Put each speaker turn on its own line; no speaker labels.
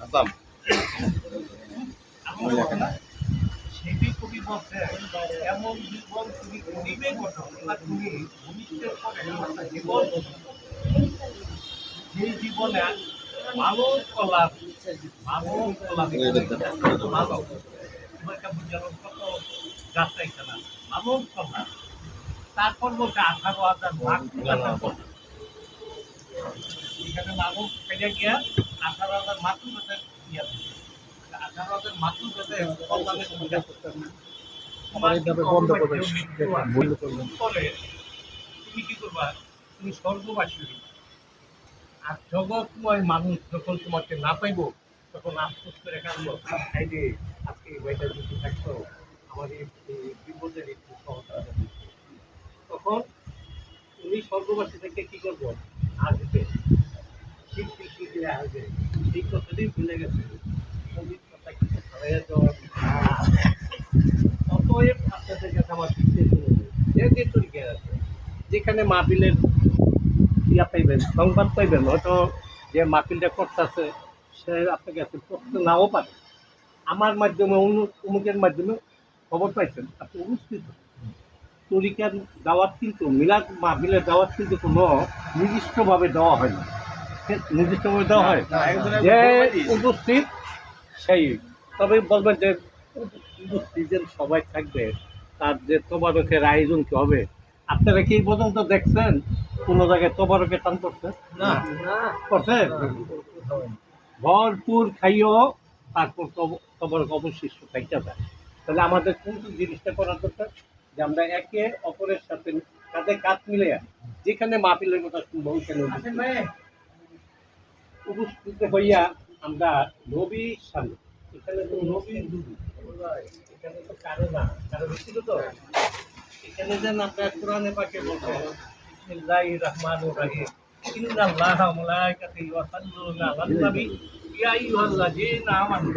আসলাম
সেটি তুমি বলছে এমন জীবন তুমি গরিবে করো না তুমি ভূমিষ্ঠের পরে একটা জীবন যে জীবনে মানব কলা তোমাকে বুঝানো কত যাত্রাই খেলা মানব কলা তারপর বলছে 18,000 ভাগ এখানে মানব পেয়ে গিয়া 18,000 মাতৃ পেতে ইয়া 18,000 মাতৃ পেতে কল্যাণের সুবিধা করতেন না তুমি কি করবা তুমি স্বর্গবাসী আর জগৎময় মানুষ যখন তোমাকে না পাইব তখন আফসোস করে কাঁদবো এই যে আজকে এই বইটা যদি থাকতো আমাদের এই বিপদের একটু সহজতা তখন তুমি স্বর্গবাসী থেকে কি করবো আসবে ঠিক ঠিক ঠিক আসবে ঠিক কথাটাই ভুলে গেছে পবিত্রতা কিছু হারাইয়া যাওয়ার অতএব আপনাদের কাছে আমার বিশেষ যে তরিকে আছে যেখানে মাহফিলের ইয়া পাইবেন সংবাদ পাইবেন হয়তো যে মাহফিলটা করতেছে সে আপনার কাছে পড়তে নাও পারে আমার মাধ্যমে অমুকের মাধ্যমে খবর পাইছেন আপনি উপস্থিত তরিকার দাওয়াত কিন্তু মিলাদ মাহফিলের দাওয়াত কিন্তু কোনো নির্দিষ্টভাবে দেওয়া হয় না নির্দিষ্টভাবে দেওয়া হয় যে উপস্থিত সেই তবে বলবেন যে উপস্থিত সবাই থাকবে তার যে তবারকের আয়োজন কি হবে আপনারা কি পর্যন্ত দেখছেন কোনো জায়গায় তবারকের টান করছে না করছে ভরপুর খাইও তারপর তবারক অবশিষ্ট খাইতে যায় তাহলে আমাদের কোনটি জিনিসটা করার দরকার যে আমরা একে অপরের সাথে কাঁধে কাঁধ মিলে যেখানে মাহফিলের কথা শুনবো ওইখানে উপস্থিত হইয়া আমরা নবীর সামনে এখানে তো নবীর এখানে তো কারো না কারো ব্যক্তিগত তো এখানে যেন আপনার কোরআনে পাকে বলতে বিসমিল্লাহির রহমানির রহিম ইন্নাল্লাহা ওয়া মালাইকাতাহু ইউসাল্লুনা আলান নবী ইয়া আইয়ুহাল্লাযীনা আমানু